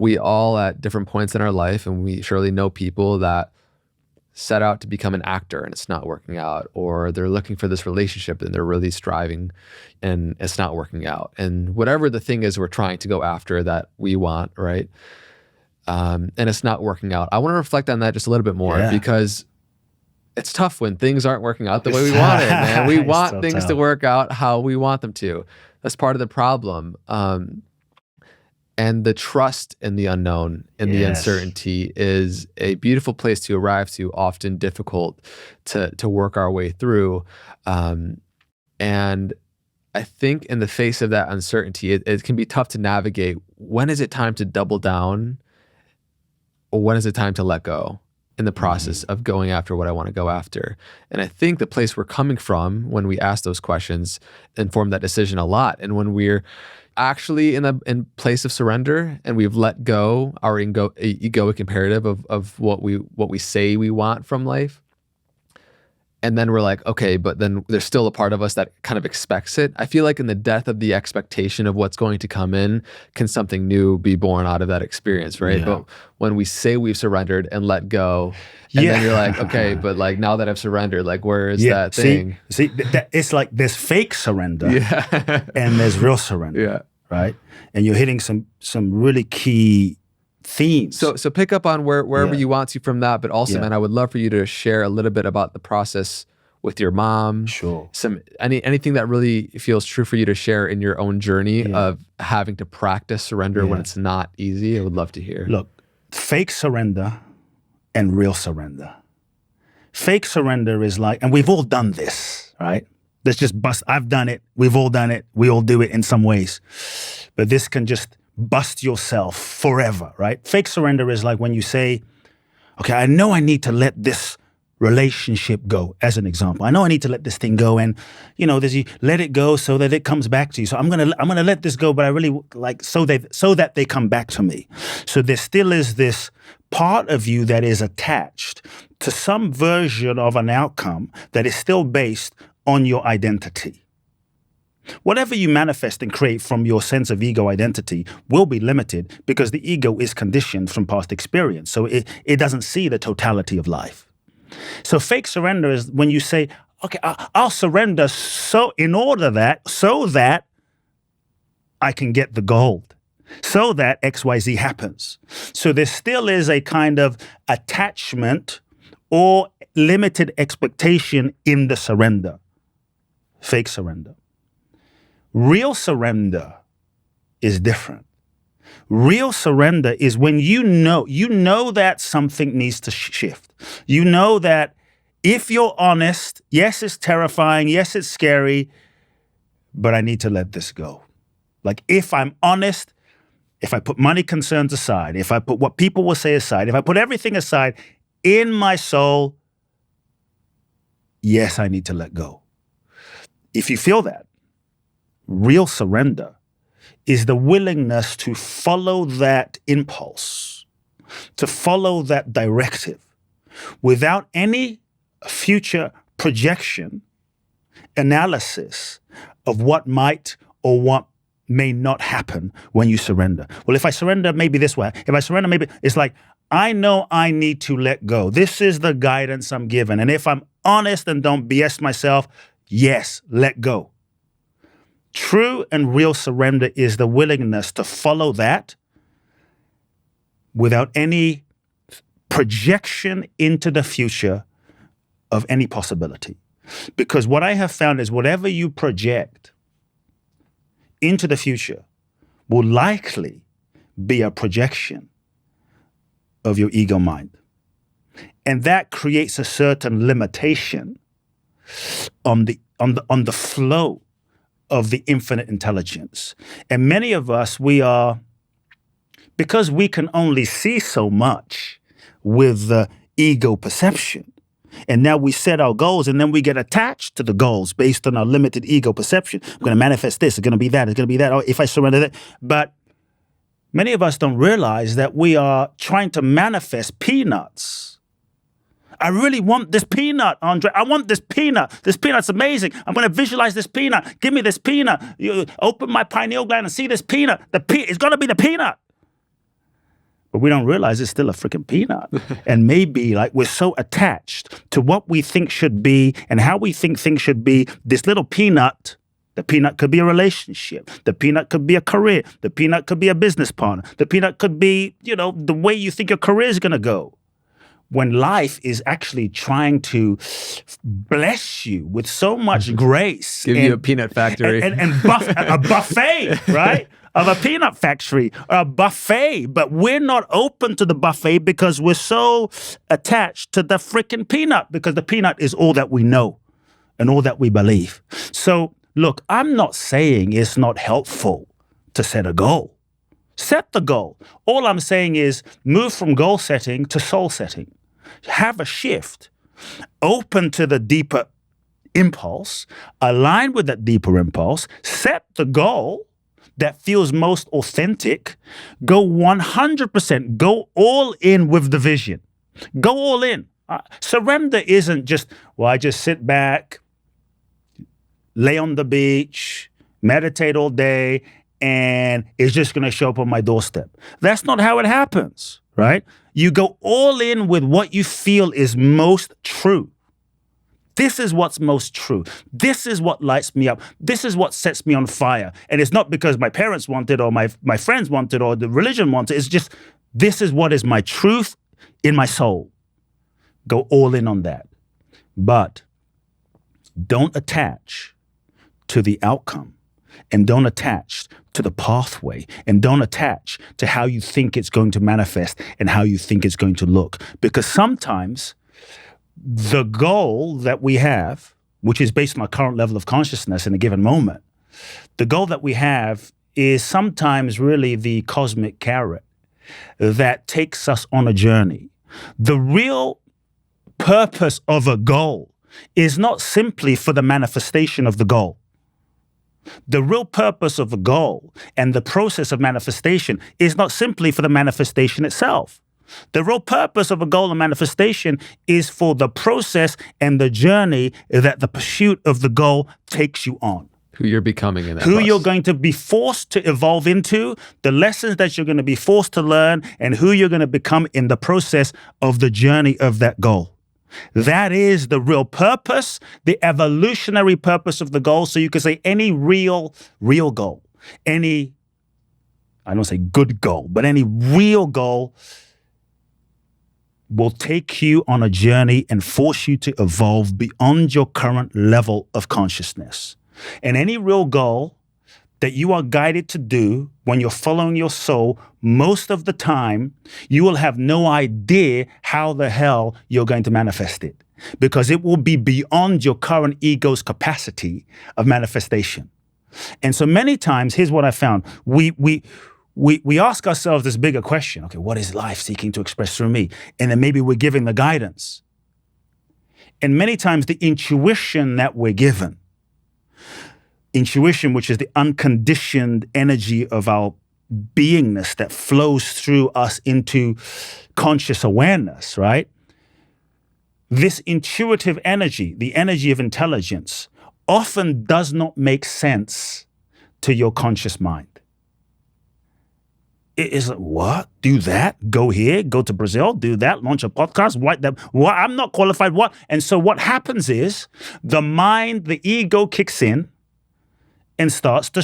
we all at different points in our life, and we surely know people that set out to become an actor and it's not working out, or they're looking for this relationship and they're really striving and it's not working out. And whatever the thing is we're trying to go after that we want, right? And it's not working out. I want to reflect on that just a little bit more because it's tough when things aren't working out the way we want it, man. We want things to work out how we want them to. That's part of the problem. And the trust in the unknown and the uncertainty is a beautiful place to arrive to, often difficult to work our way through. And I think in the face of that uncertainty, it can be tough to navigate. When is it time to double down? Or when is it time to let go in the process of going after what I want to go after? And I think the place we're coming from when we ask those questions inform that decision a lot. And when we're actually in place of surrender and we've let go our egoic imperative of what we say we want from life, and then we're like, okay, but then there's still a part of us that kind of expects it. I feel like in the death of the expectation of what's going to come in, can something new be born out of that experience, right? But when we say we've surrendered and let go, and then you're like, okay, but like now that I've surrendered, like where is that thing? See, it's like there's fake surrender and there's real surrender, right? And you're hitting some really key themes. So pick up on wherever you want to from that, but also, man, I would love for you to share a little bit about the process with your mom. Sure. Anything that really feels true for you to share in your own journey of having to practice surrender when it's not easy. I would love to hear. Look, fake surrender and real surrender. Fake surrender is like, and we've all done this, right? Let's just bust. I've done it. We've all done it. We all do it in some ways. But this can just bust yourself forever, right? Fake surrender is like when you say, okay, I know I need to let this relationship go, as an example. I know I need to let this thing go, and there's you let it go so that it comes back to you. So I'm gonna let this go, but I really like so that they come back to me. So there still is this part of you that is attached to some version of an outcome that is still based on your identity. Whatever you manifest and create from your sense of ego identity will be limited because the ego is conditioned from past experience. So it doesn't see the totality of life. So fake surrender is when you say, okay, I'll surrender so that I can get the gold, so that XYZ happens. So there still is a kind of attachment or limited expectation in the surrender. Fake surrender. Real surrender is different. Real surrender is when you know that something needs to shift. You know that if you're honest, yes, it's terrifying, yes, it's scary, but I need to let this go. Like if I'm honest, if I put money concerns aside, if I put what people will say aside, if I put everything aside, in my soul, yes, I need to let go. If you feel that, real surrender is the willingness to follow that impulse, to follow that directive without any future projection, analysis of what might or what may not happen when you surrender. Well, if I surrender, maybe this way. If I surrender, maybe it's like, I know I need to let go. This is the guidance I'm given. And if I'm honest and don't BS myself, yes, let go. True and real surrender is the willingness to follow that without any projection into the future of any possibility. Because what I have found is whatever you project into the future will likely be a projection of your ego mind. And that creates a certain limitation on the flow of the infinite intelligence. And many of us, because we can only see so much with the ego perception, and now we set our goals and then we get attached to the goals based on our limited ego perception. I'm going to manifest this, it's going to be that, it's going to be that, or if I surrender that. But many of us don't realize that we are trying to manifest peanuts. I really want this peanut, André. I want this peanut. This peanut's amazing. I'm going to visualize this peanut. Give me this peanut. You open my pineal gland and see this peanut. It's going to be the peanut. But we don't realize it's still a freaking peanut. And maybe like we're so attached to what we think should be and how we think things should be. This little peanut, the peanut could be a relationship. The peanut could be a career. The peanut could be a business partner. The peanut could be, the way you think your career is going to go. When life is actually trying to bless you with so much grace. Give you a peanut factory. And a buffet, right? Of a peanut factory or a buffet. But we're not open to the buffet because we're so attached to the freaking peanut, because the peanut is all that we know and all that we believe. So, look, I'm not saying it's not helpful to set a goal. Set the goal. All I'm saying is move from goal setting to soul setting. Have a shift. Open to the deeper impulse. Align with that deeper impulse. Set the goal that feels most authentic. Go 100%. Go all in with the vision. Go all in. Surrender isn't just, I just sit back, lay on the beach, meditate all day, and it's just going to show up on my doorstep. That's not how it happens, right? You go all in with what you feel is most true. This is what's most true. This is what lights me up. This is what sets me on fire. And it's not because my parents want it or my friends want it or the religion wants it. It's just, this is what is my truth in my soul. Go all in on that. But don't attach to the outcome. And don't attach to the pathway, and don't attach to how you think it's going to manifest and how you think it's going to look. Because sometimes the goal that we have, which is based on our current level of consciousness in a given moment, the goal that we have is sometimes really the cosmic carrot that takes us on a journey. The real purpose of a goal is not simply for the manifestation of the goal. The real purpose of a goal and the process of manifestation is not simply for the manifestation itself. The real purpose of a goal and manifestation is for the process and the journey that the pursuit of the goal takes you on. Who you're becoming in that Who process. you're going to be forced to evolve into, the lessons that you're going to be forced to learn, and who you're going to become in the process of the journey of that goal. That is the real purpose, the evolutionary purpose of the goal. So you could say any real goal, I don't say good goal, but any real goal will take you on a journey and force you to evolve beyond your current level of consciousness. And any real goal that you are guided to do when you're following your soul, most of the time, you will have no idea how the hell you're going to manifest it, because it will be beyond your current ego's capacity of manifestation. And so many times, here's what I found. We ask ourselves this bigger question. Okay, what is life seeking to express through me? And then maybe we're giving the guidance. And many times the intuition that we're given, intuition, which is the unconditioned energy of our beingness that flows through us into conscious awareness, right? This intuitive energy, the energy of intelligence, often does not make sense to your conscious mind. It is like, what? Do that? Go here? Go to Brazil? Do that? Launch a podcast? What? I'm not qualified. What? And so what happens is the mind, the ego kicks in and starts to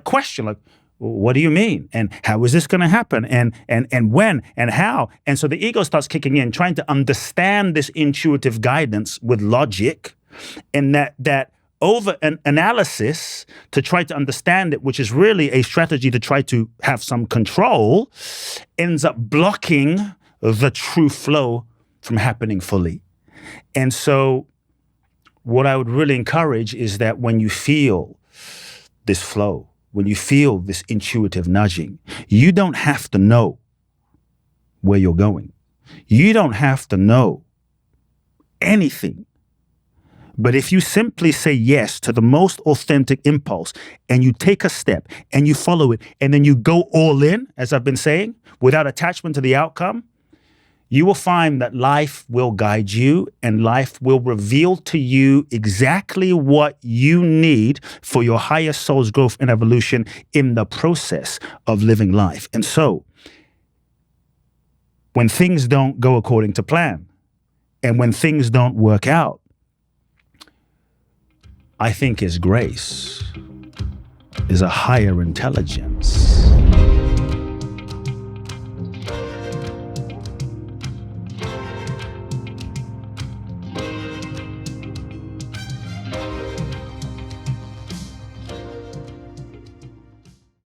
question, what do you mean? And how is this going to happen? And when? And how? And so the ego starts kicking in, trying to understand this intuitive guidance with logic, and that over an analysis to try to understand it, which is really a strategy to try to have some control, ends up blocking the true flow from happening fully. And so what I would really encourage is that when you feel this flow, when you feel this intuitive nudging, you don't have to know where you're going. You don't have to know anything. But if you simply say yes to the most authentic impulse and you take a step and you follow it and then you go all in, as I've been saying, without attachment to the outcome, you will find that life will guide you and life will reveal to you exactly what you need for your higher soul's growth and evolution in the process of living life. And so when things don't go according to plan, and when things don't work out, I think His grace is a higher intelligence